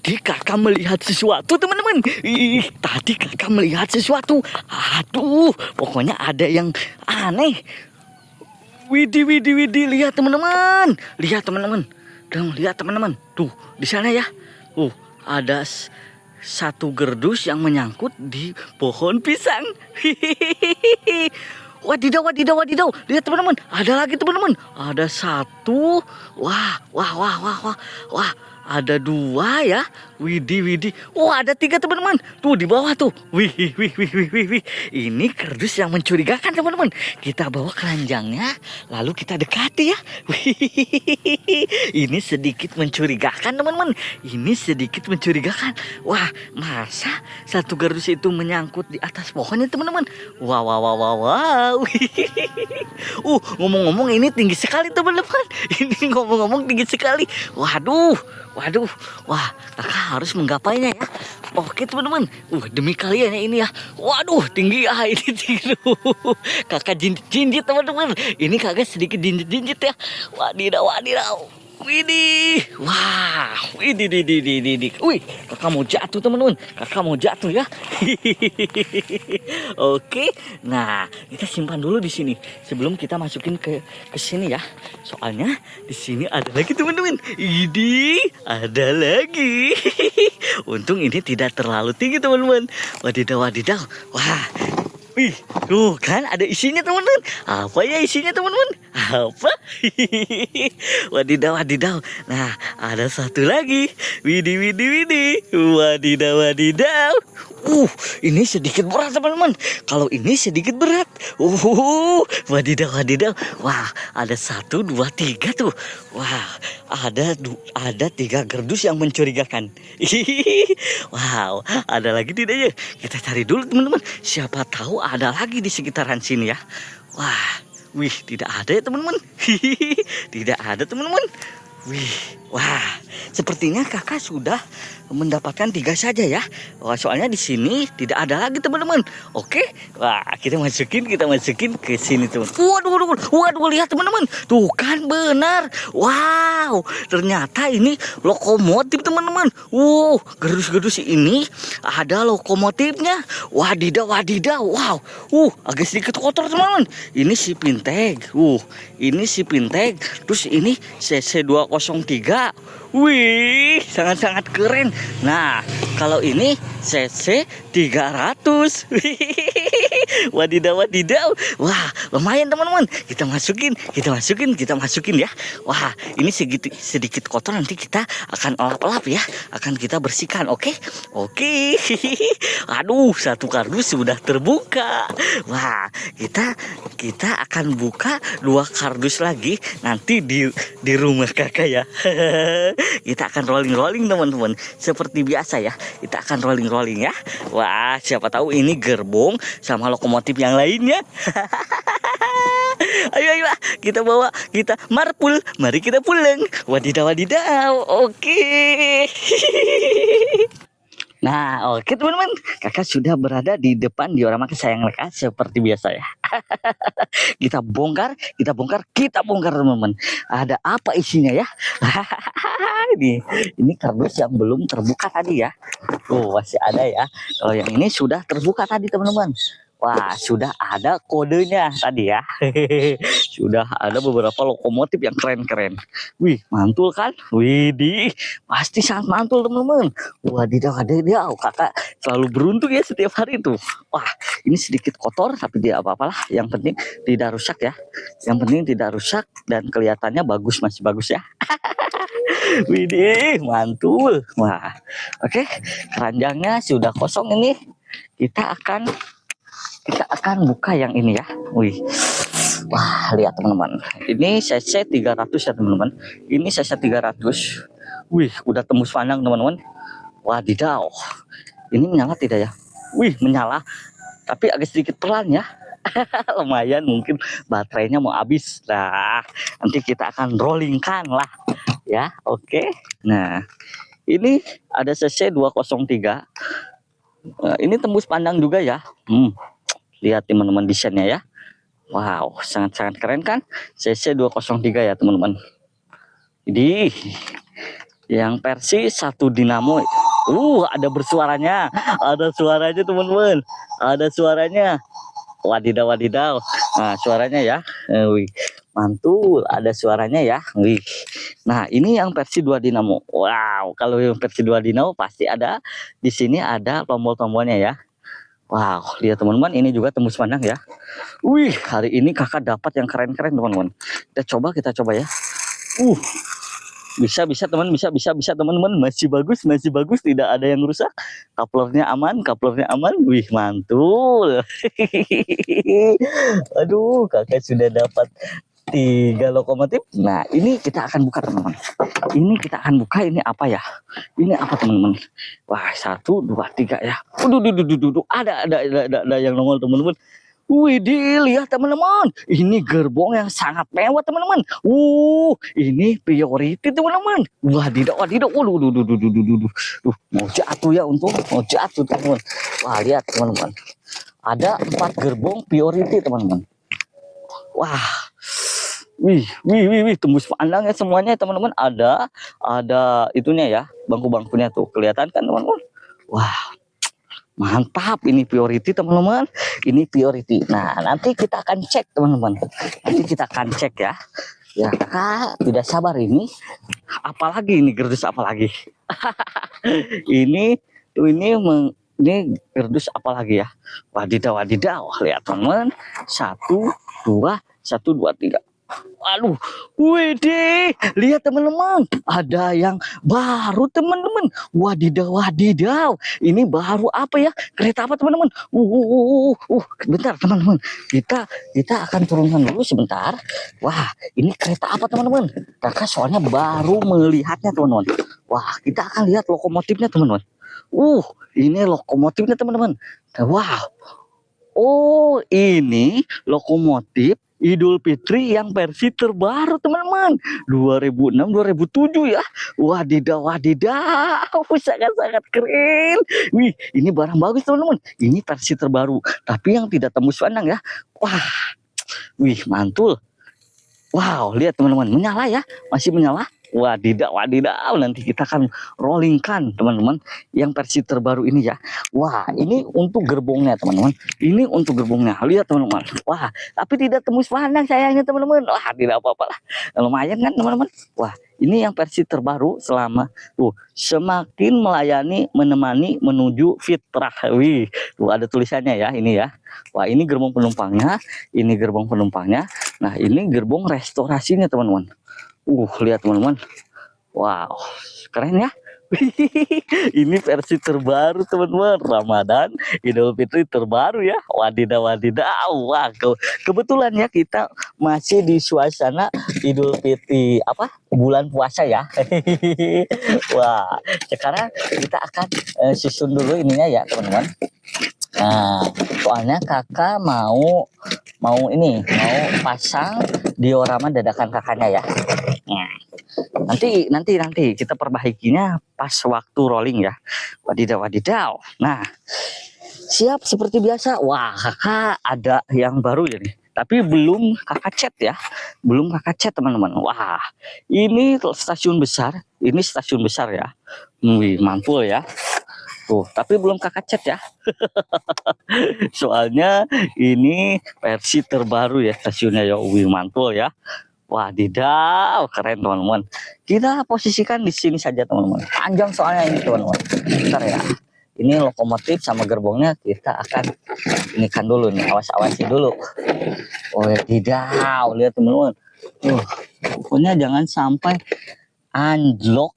Tadi kakak melihat sesuatu teman-teman. Tadi kakak melihat sesuatu. Aduh, pokoknya ada yang aneh. Widih, widih, widih. Lihat teman-teman. Lihat teman-teman. Dong, lihat teman-teman. Tuh, di sana ya. Ada satu gerdus yang menyangkut di pohon pisang. Hihihi. Wadidaw, wadidaw, wadidaw. Lihat teman-teman. Ada lagi teman-teman. Ada satu. Wah, wah, wah, wah, wah. Wah, ada dua ya. Widih, widih. Wah, ada tiga teman-teman. Tuh di bawah tuh. Wih, wih, wih, wih, wih, wih. Ini kerdus yang mencurigakan teman-teman. Kita bawa keranjangnya, lalu kita dekati ya. Wih, ini sedikit mencurigakan teman-teman. Ini sedikit mencurigakan. Wah, masa satu kardus itu menyangkut di atas pohonnya teman-teman. Wow, wow, wow, wow, wow. Ngomong-ngomong ini tinggi sekali teman-teman. Ini ngomong-ngomong tinggi sekali. Waduh, waduh. Wah, kakak harus menggapainya ya. Oke teman-teman. Demi kalian ya ini ya. Waduh, tinggi ya ini tinggi. Kakak jinjit teman-teman. Ini kakak sedikit jinjit ya. Wadidaw, wadidaw. Widih, wah, widih, wih, kakak mau jatuh teman-teman, kakak mau jatuh ya. Oke, nah kita simpan dulu di sini sebelum kita masukin ke sini ya. Soalnya di sini ada lagi teman-teman. Ini ada lagi. Untung ini tidak terlalu tinggi teman-teman. Wadidaw, wadidaw, wah. Wih, tuh kan ada isinya teman-teman. Apa ya isinya teman-teman? Apa? Wadidaw, wadidaw. Nah, ada satu lagi. Widih, widih, widih. Wadidaw, wadidaw. Ini sedikit berat teman-teman. Kalau ini sedikit berat. Wadidaw, wadidaw. Wah, ada satu, dua, tiga tuh. Wah, ada tiga gerdus yang mencurigakan. Wow, ada lagi tidak ya? Kita cari dulu teman-teman. Siapa tahu ada lagi di sekitaran sini ya. Wah, wih, tidak ada ya teman-teman. Tidak ada teman-teman. Wih, wah, sepertinya kakak sudah mendapatkan tiga saja ya. Wah, soalnya di sini tidak ada lagi teman-teman. Oke, wah, kita masukin ke sini teman. Waduh, lihat teman-teman. Tuh kan benar. Wow, ternyata ini lokomotif teman-teman. Gerdus-gerdus ini ada lokomotifnya. Wadidaw, wadidaw. Wow, agak sedikit kotor teman-teman. Ini si Pinteg. Ini si Pinteg. Terus ini CC203. Wih, sangat-sangat keren. Nah, kalau ini CC 300. Wadidaw, wadidaw. Wah, lumayan teman-teman. Kita masukin ya. Wah, ini sedikit kotor, nanti kita akan elap-elap ya. Akan kita bersihkan, oke? Oke. Aduh, satu kardus sudah terbuka. Wah, kita akan buka dua kardus lagi nanti di rumah kakak ya. Kita akan rolling teman-teman, seperti biasa ya. Kita akan rolling ya. Wah, siapa tahu ini gerbong sama lokomotif yang lainnya. Ayo, kita bawa, kita marpul. Mari kita pulang. Wadidaw, wadidaw. Oke. Nah, oke teman-teman, kakak sudah berada di depan diorama kesayangan kakak seperti biasa ya. Kita bongkar teman-teman. Ada apa isinya ya? Ini kardus yang belum terbuka tadi ya. Masih ada ya. Kalau yang ini sudah terbuka tadi teman-teman. Wah, sudah ada kodenya tadi ya. Sudah ada beberapa lokomotif yang keren-keren. Wih, mantul kan? Widih, pasti sangat mantul teman-teman. Wadidaw, wadidaw. Kakak selalu beruntung ya setiap hari itu. Wah, ini sedikit kotor tapi tidak apa-apalah. Yang penting tidak rusak ya. Yang penting tidak rusak dan kelihatannya bagus, masih bagus ya. Widih, mantul. Wah, oke. Keranjangnya sudah kosong ini. Kita akan buka yang ini ya. Wih. Wah, lihat teman-teman. Ini CC 300 ya teman-teman. Ini CC 300. Wih, udah tembus pandang teman-teman. Wadidaw. Ini menyala tidak ya? Wih, menyala. Tapi agak sedikit pelan ya. Lumayan, mungkin baterainya mau habis. Nah, nanti kita akan rollingkan lah. Ya, oke. Nah, ini ada CC 203. Ini tembus pandang juga ya. Lihat teman-teman desainnya ya. Wow, sangat-sangat keren kan? CC 203 ya teman-teman. Jadi Yang versi 1 dinamo. Ada bersuaranya. Ada suaranya teman-teman. Ada suaranya. Wadidaw wadidaw. Nah, suaranya ya. Wih, mantul. Ada suaranya ya. Wih. Nah, ini yang versi 2 dinamo. Wow, kalau yang versi 2 dinamo pasti ada di sini ada tombol-tombolnya ya. Wow, lihat teman-teman, ini juga tembus pandang ya. Wih, hari ini kakak dapat yang keren-keren teman-teman. Kita coba ya. Uh, bisa teman, bisa teman-teman, masih bagus, tidak ada yang rusak. Kaplernya aman. Wih, mantul. Aduh, kakak sudah dapat 3 lokomotif. Nah, ini kita akan buka teman-teman. Ini apa ya? Ini apa teman-teman? Wah, 1 2 3 ya. Ada yang nongol teman-teman. Widih, lihat teman-teman. Ini gerbong yang sangat mewah teman-teman. Ini priority teman-teman. Wadidaw. Mau jatuh ya, mau jatuh teman-teman. Wah, lihat teman-teman. Ada 4 gerbong priority teman-teman. Wah. Wih, tembus pandang ya semuanya teman-teman. Ada itunya ya, bangku-bangkunya tuh. Kelihatan kan teman-teman? Wah. Mantap, ini priority teman-teman. Ini priority. Nah, nanti kita akan cek teman-teman. Ya. Ya, kakak tidak sabar ini. Apalagi ini gerdus apalagi. ini gerdus apalagi ya. Wadidaw. Lihat teman-teman. 1 2 3. Aduh, widih, lihat teman-teman, ada yang baru teman-teman. Wadidaw. Ini baru apa ya? Kereta apa teman-teman? Bentar teman-teman. Kita akan turunkan dulu sebentar. Wah, ini kereta apa teman-teman? Kakak soalnya baru melihatnya teman-teman. Wah, kita akan lihat lokomotifnya teman-teman. Ini lokomotifnya teman-teman. Wow. Oh, ini lokomotif Idul Fitri yang versi terbaru teman-teman, 2006-2007 ya. Wadidaw, sangat keren. Wih, ini barang bagus teman-teman. Ini versi terbaru, tapi yang tidak tembus pandang ya. Wah, wih, mantul. Wow, lihat teman-teman, menyala ya, masih menyala. Wadidaw, nanti kita akan rollingkan teman-teman yang versi terbaru ini ya. Wah, ini untuk gerbongnya teman-teman. Lihat teman-teman. Wah, tapi tidak tembus pandang sayangnya teman-teman. Wah, tidak apa-apa lah. Lumayan kan teman-teman. Wah, ini yang versi terbaru selama semakin melayani, menemani, menuju fitrah. Wih, ada tulisannya ya ini ya. Wah, ini gerbong penumpangnya, Nah, ini gerbong restorasinya teman-teman. Lihat teman-teman. Wow, keren ya. Ini versi terbaru teman-teman. Ramadan Idul Fitri terbaru ya. Wadidaw. Wah, kebetulan ya kita masih di suasana Idul Fitri bulan puasa ya. Wah, sekarang kita akan susun dulu ininya ya teman-teman. Nah, soalnya kakak mau pasang diorama dadakan kakaknya ya. Nanti kita perbaikinya pas waktu rolling ya. Wadidaw. Nah, siap seperti biasa. Wah, kakak ada yang baru ya nih. Tapi belum kakak chat ya. Teman-teman. Wah, ini stasiun besar. Ya. Wih, mantul ya. Tapi belum kakak chat ya. Soalnya ini versi terbaru ya stasiunnya ya. Wih, mantul ya. Wadidaw, keren teman-teman. Kita posisikan di sini saja teman-teman. Panjang soalnya ini teman-teman. Bentar ya. Ini lokomotif sama gerbongnya kita akan inikan dulu nih, awasi dulu. Wadidaw, lihat teman-teman. Pokoknya jangan sampai anjlok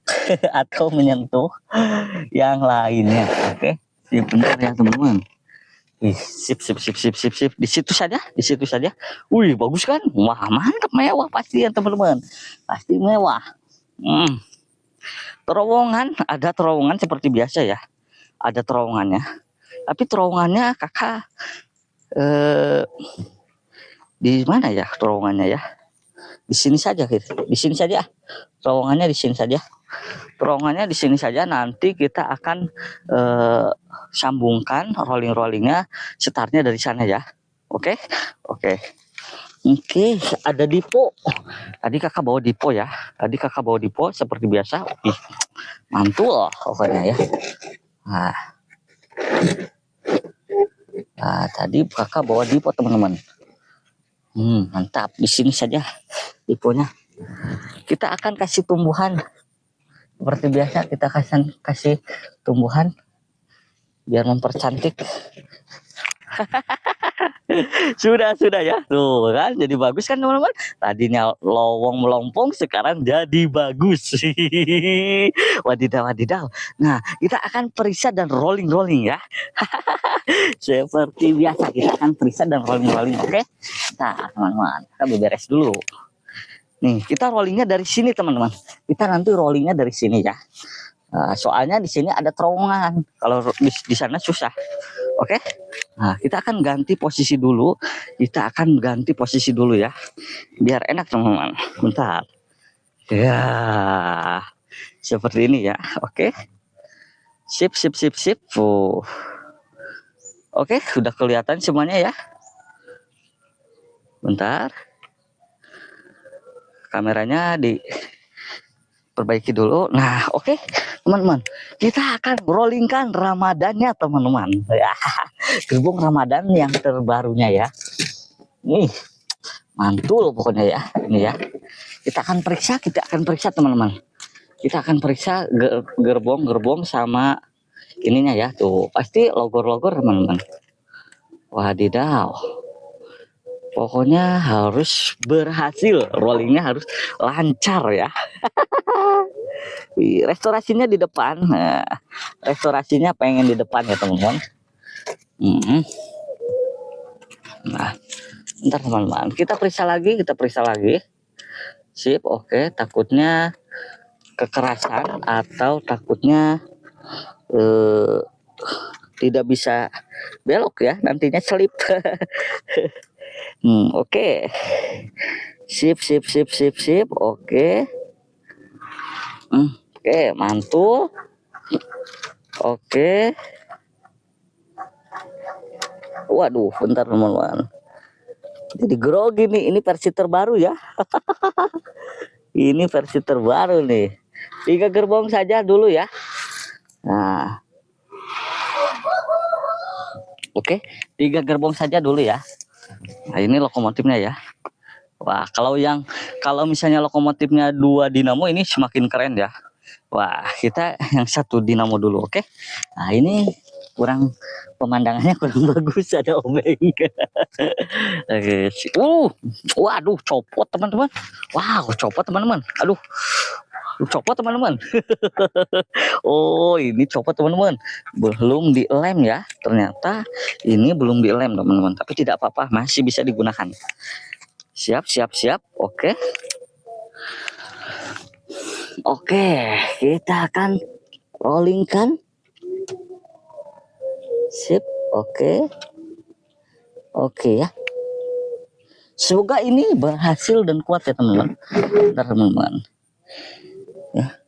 atau menyentuh yang lainnya. Oke, bentar ya teman-teman. Sip. Di situ saja. Wih, bagus kan? Wah, mantap, mewah pasti ya teman-teman. Pasti mewah. Ada terowongan seperti biasa ya. Ada terowongannya. Tapi terowongannya kakak di mana ya terowongannya ya? Di sini saja. Terowongannya di sini saja. Nanti kita akan sambungkan rollingnya, startnya dari sana ya. Oke. Oke, ada Dipo. Tadi kakak bawa Dipo ya. Tadi kakak bawa Dipo seperti biasa. Ih, mantul pokoknya ya. Nah, tadi kakak bawa Dipo teman-teman. Mantap. Di sini saja Diponya. Kita akan kasih tumbuhan. Seperti biasa kita kasih tumbuhan biar mempercantik. Sudah ya, tuh kan jadi bagus kan teman-teman. Tadinya lowong melompong, sekarang jadi bagus. Wadidaw. Nah, kita akan periksa dan rolling ya. Seperti biasa kita akan periksa dan rolling, oke? Nah teman-teman, kita beberes dulu. Nih, kita rollingnya dari sini teman-teman. Kita nanti rollingnya dari sini ya. Soalnya di sini ada terowongan. Kalau di sana susah. Oke. Nah, kita akan ganti posisi dulu. Ya. Biar enak teman-teman. Bentar. Ya. Seperti ini ya. Oke. Sip. Oke, sudah kelihatan semuanya ya. Bentar. Kameranya diperbaiki dulu. Nah, oke, teman-teman. Kita akan rollingkan Ramadannya, teman-teman. Ya, gerbong Ramadan yang terbarunya ya. Nih, mantul pokoknya ya. Ini ya. Kita akan periksa teman-teman. Kita akan periksa gerbong sama ininya ya. Tuh, pasti logor teman-teman. Wadidaw. Pokoknya harus berhasil, rollingnya harus lancar ya. Restorasinya di depan, restorasinya pengen di depan ya teman-teman. Nah, ntar teman-teman, kita periksa lagi. Sip, oke. Takutnya kekerasan atau takutnya tidak bisa belok ya, nantinya selip. Oke. Sip. Oke. Oke, mantul. Oke. Waduh, bentar teman-teman. Jadi grogi nih, ini versi terbaru ya. Ini versi terbaru nih. 3 gerbong saja dulu ya. Nah. Oke, 3 gerbong saja dulu ya. Nah, ini lokomotifnya ya. Wah, kalau misalnya lokomotifnya 2 dinamo ini semakin keren ya. Wah, kita yang 1 dinamo dulu, oke? Nah, ini pemandangannya kurang bagus, ada obeng. Oke. Waduh, copot teman-teman. Wow, copot teman-teman. Aduh. Copot teman-teman. Oh, ini copot teman-teman. Belum dilem ya. Ternyata ini belum dilem teman-teman. Tapi tidak apa-apa, masih bisa digunakan. Siap. Oke. Oke, kita akan rollingkan. Sip, oke. Oke ya. Semoga ini berhasil dan kuat ya teman-teman. Bentar teman-teman. Ya.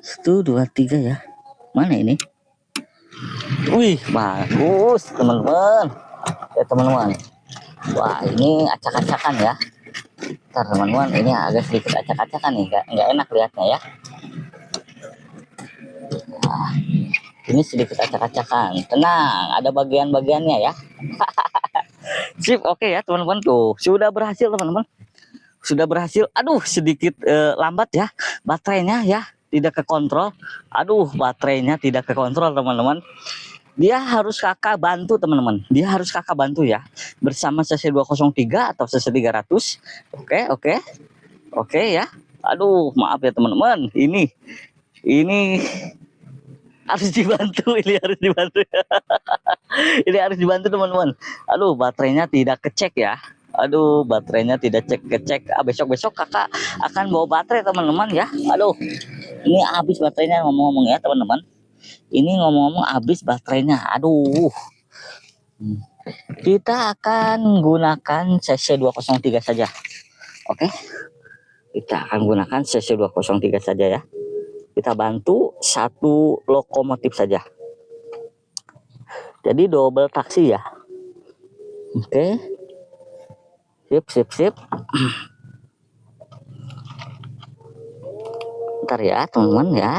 1, 2, 3 ya. Mana ini? Wih, bagus teman-teman. Ya teman-teman. Wah, ini acak-acakan ya. Ntar teman-teman, ini agak sedikit acak-acakan nih, nggak enak lihatnya ya. Nah, ini sedikit acak-acakan. Tenang, ada bagian-bagiannya ya. Sip, oke ya teman-teman. Tuh, sudah berhasil teman-teman. Sudah berhasil. Aduh, sedikit lambat ya. Baterainya ya tidak kekontrol. Aduh, baterainya tidak kekontrol teman-teman. Dia harus kakak bantu teman-teman. Ya. Bersama CC203 atau CC300. Oke ya. Aduh, maaf ya teman-teman. Ini harus dibantu. Ini harus dibantu teman-teman. Aduh, baterainya tidak kecek ya. Besok-besok kakak akan bawa baterai teman-teman ya. Aduh, ini habis baterainya ngomong-ngomong ya teman-teman. Ini ngomong-ngomong habis baterainya. Aduh. Kita akan gunakan CC203 saja. Oke. Kita akan gunakan CC203 saja ya. Kita bantu 1 lokomotif saja. Jadi double taksi ya. Oke. Sip, sip, sip. Ntar ya, teman-teman ya.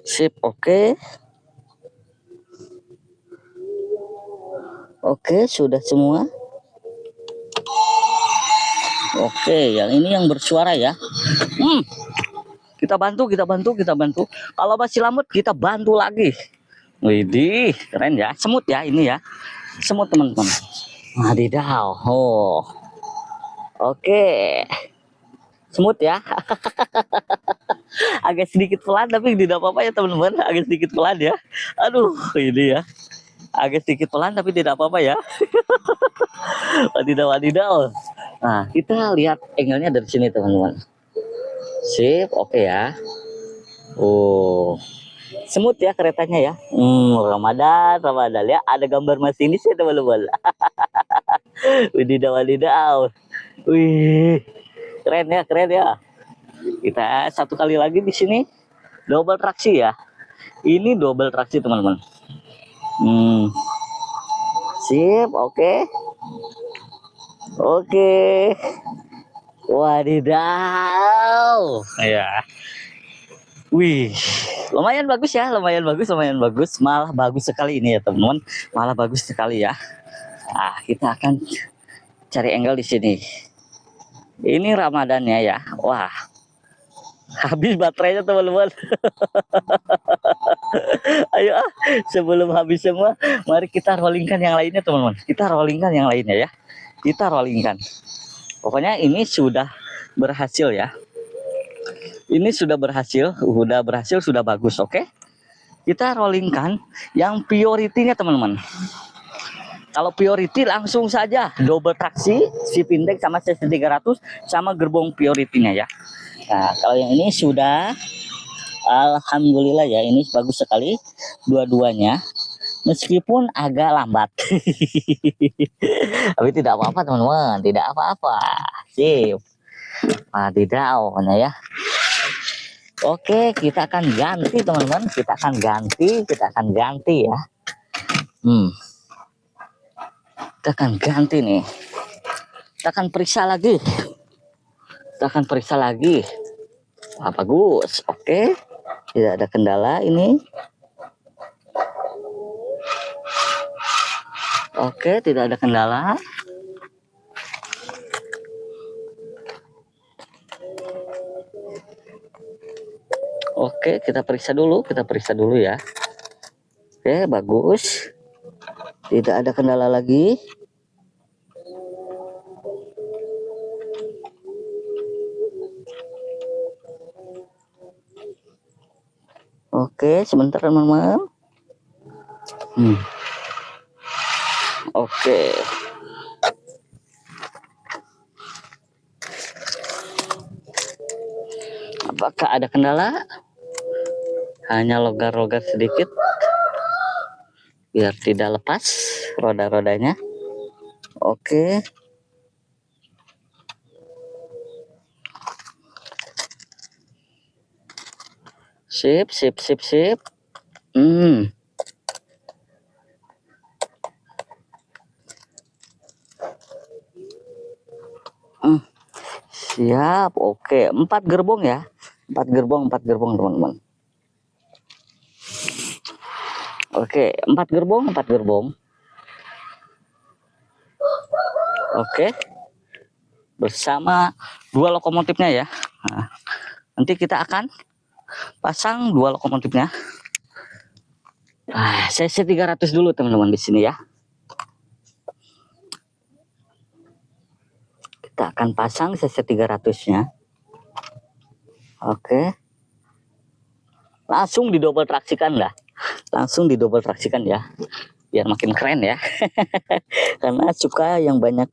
Sip, oke. Oke, sudah semua. Oke, yang ini yang bersuara ya. Kita bantu, kita bantu, kita bantu. Kalau masih lambat, kita bantu lagi. Widih, keren ya. Semut ya ini ya. Semut teman-teman. Wadidaw. Oh. Oke. Semut ya. Agak sedikit pelan tapi tidak apa-apa ya teman-teman. Agak sedikit pelan ya. Aduh, ini ya. Agak sedikit pelan tapi tidak apa-apa ya. Wadidaw, wadidaw. Nah, kita lihat angle-nya dari sini teman-teman. Sip, oke ya. Oh, semut ya keretanya ya. Ramadan, Ramadan ya. Ada gambar masinis ya teman-teman. Wadidaw, wadidaw. Wih, keren ya, keren ya. Kita satu kali lagi di sini. Double traksi ya. Ini double traksi teman-teman. Sip, oke. Oke. Wadidaw. Ya. Wih, lumayan bagus ya, lumayan bagus, lumayan bagus. Malah bagus sekali ini ya teman-teman. Malah bagus sekali ya. Nah, kita akan cari angle di sini. Ini Ramadannya ya. Wah, habis baterainya teman-teman. Ayo sebelum habis semua, mari kita rollingkan yang lainnya teman-teman. Kita rollingkan yang lainnya ya. Kita rollingkan. Pokoknya ini sudah berhasil ya. Ini sudah berhasil, sudah bagus, oke? Kita rollingkan yang priority-nya teman-teman. Kalau priority langsung saja double traksi, shift index sama CC300 sama gerbong priority-nya ya. Nah, kalau yang ini sudah alhamdulillah ya, ini bagus sekali dua-duanya. Meskipun agak lambat. Tapi tidak apa-apa teman-teman, tidak apa-apa. Sip. Wadidaw ya. Oke, kita akan ganti teman-teman. Kita akan ganti ya. Kita akan ganti nih. Kita akan periksa lagi. Wah, bagus. Oke. Tidak ada kendala ini. Oke, tidak ada kendala. Oke, kita periksa dulu ya. Oke, bagus. Tidak ada kendala lagi. Oke, sebentar teman-teman. Oke. Apakah ada kendala? Hanya logar-logar sedikit biar tidak lepas roda-rodanya. Oke. Sip. Siap, oke. 4 gerbong ya. 4 gerbong teman-teman. Oke, 4 gerbong. Oke. Bersama 2 lokomotifnya ya. Nah, nanti kita akan pasang 2 lokomotifnya. CC 300 dulu teman-teman di sini ya. Kita akan pasang CC 300-nya. Oke. Langsung didouble traksikan lah. Ya. Biar makin keren ya. Karena suka yang banyak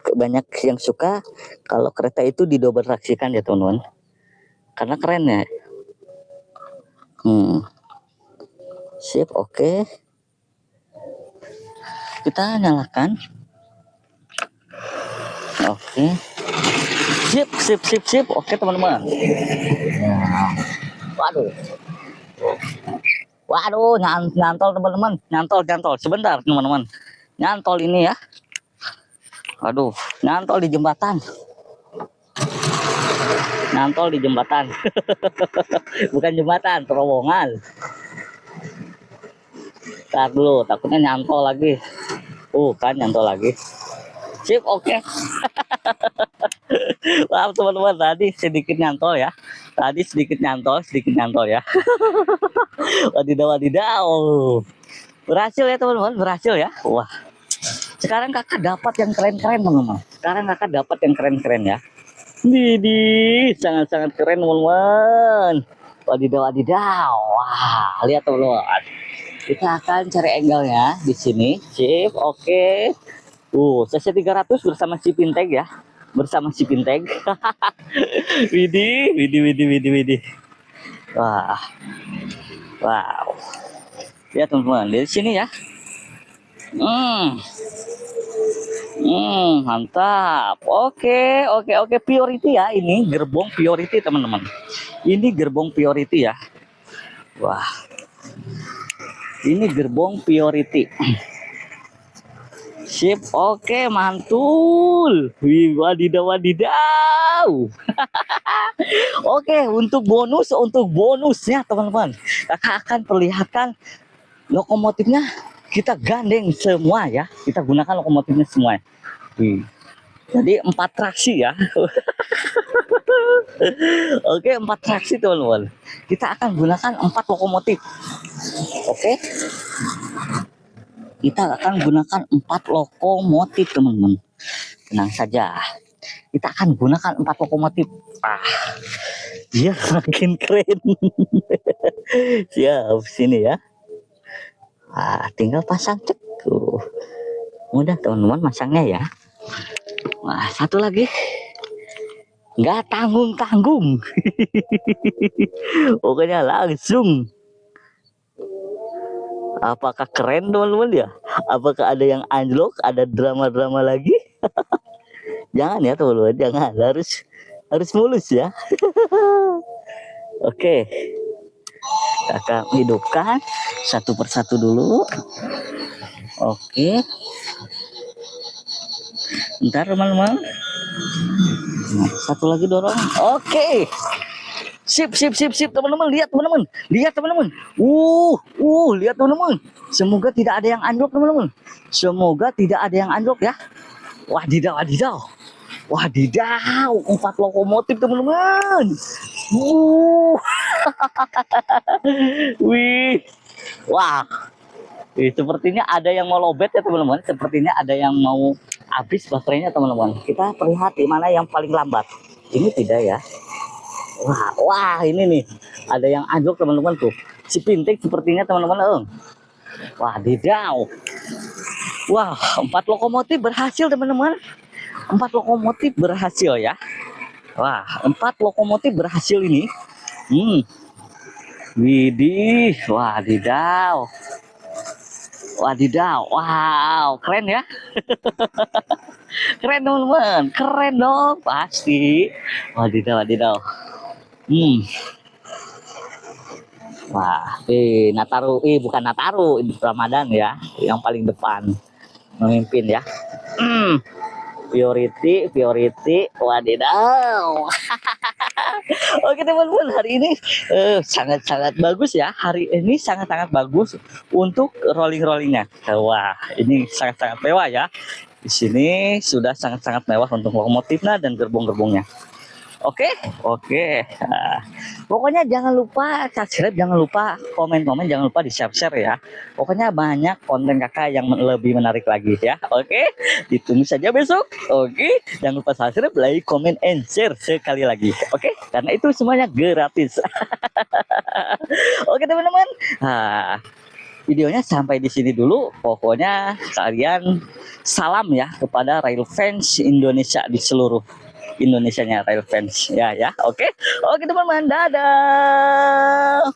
yang suka kalau kereta itu didouble traksikan ya teman-teman. Karena keren ya. Sip, oke. Kita nyalakan. Oke. Sip. Oke teman-teman. Waduh, nyantol teman-teman. Nyantol. Sebentar teman-teman. nyantol ini ya. Aduh, nyantol di jembatan. Nyantol di jembatan. Bukan jembatan, terowongan. Ntar dulu, takutnya nyantol lagi. Kan nyantol lagi. Sip, oke. Maaf teman-teman, tadi sedikit nyantol ya. Sedikit nyantol ya. Wadidaw, wadidaw. Berhasil ya teman-teman, berhasil ya. Wah. Sekarang kakak dapat yang keren-keren teman-teman. Ya. Widih, sangat-sangat keren teman-teman. Wadidaw, wadidaw. Wah, lihat teman-teman. Kita akan cari angle-nya di sini. Sip, oke. CC 300 bersama si Pinteg ya. Widih. Wah. Wow. Lihat teman-teman, dari sini ya. Mantap. Oke. Priority ya, ini gerbong priority teman-teman. Ini gerbong priority ya. Wah. Ini gerbong priority. Sip, oke, mantul. Wadidaw, wadidaw. Oke, untuk bonusnya teman-teman, kakak akan perlihatkan lokomotifnya. Kita gandeng semua ya, kita gunakan lokomotifnya semua. Jadi 4 traksi ya. Oke, 4 traksi teman-teman. Kita akan gunakan 4 lokomotif. Oke. Kita akan gunakan 4 lokomotif teman-teman. Tenang saja. Kita akan gunakan 4 lokomotif. Dia makin keren. Siap, sini ya. Tinggal pasang cek. Mudah teman-teman masangnya ya. Wah, satu lagi. Nggak tanggung-tanggung. Pokoknya langsung. Apakah keren teman-teman ya? Apakah ada yang anjlok? Ada drama-drama lagi? Jangan ya teman-teman, jangan. Harus mulus ya. Oke. Kakak hidupkan satu persatu dulu. Oke. Ntar teman-teman. Nah, satu lagi dorong. Oke. Sip teman-teman, lihat teman-teman. Lihat teman-teman. Semoga tidak ada yang anjlok teman-teman. Ya. Wadidaw. 4 lokomotif teman-teman. Wih. Wah. Sepertinya ada yang mau lobet ya teman-teman. Sepertinya ada yang mau habis baterainya teman-teman. Kita perlihat di mana yang paling lambat. Ini tidak ya. Wah, ini nih. Ada yang anjlok teman-teman tuh. Si Pinteg sepertinya teman-teman. Wadidaw. Wah, 4 lokomotif berhasil teman-teman. 4 lokomotif berhasil ya. Wah, 4 lokomotif berhasil ini. Widih, wadidaw. Wow, keren ya. Keren teman-teman, keren dong pasti. Wadidaw. Wah, Nataru, bukan Nataru, ini Ramadan ya, yang paling depan memimpin ya. Priority, wadidaw. Oke teman-teman, hari ini sangat-sangat bagus ya. Hari ini sangat-sangat bagus untuk rolling-rollingnya. Wah, ini sangat-sangat mewah ya. Di sini sudah sangat-sangat mewah untuk lokomotifnya dan gerbong-gerbongnya. Oke. Pokoknya jangan lupa subscribe, jangan lupa komen-komen, jangan lupa di share ya. Pokoknya banyak konten kakak yang lebih menarik lagi ya. Oke, ditunggu saja besok. Oke, jangan lupa subscribe, like, comment, and share sekali lagi. Oke, karena itu semuanya gratis. Oke teman-teman. Videonya sampai di sini dulu. Pokoknya kalian salam ya kepada rail fans Indonesia di seluruh Indonesianya, rail fans ya. Oke teman-teman, dadah.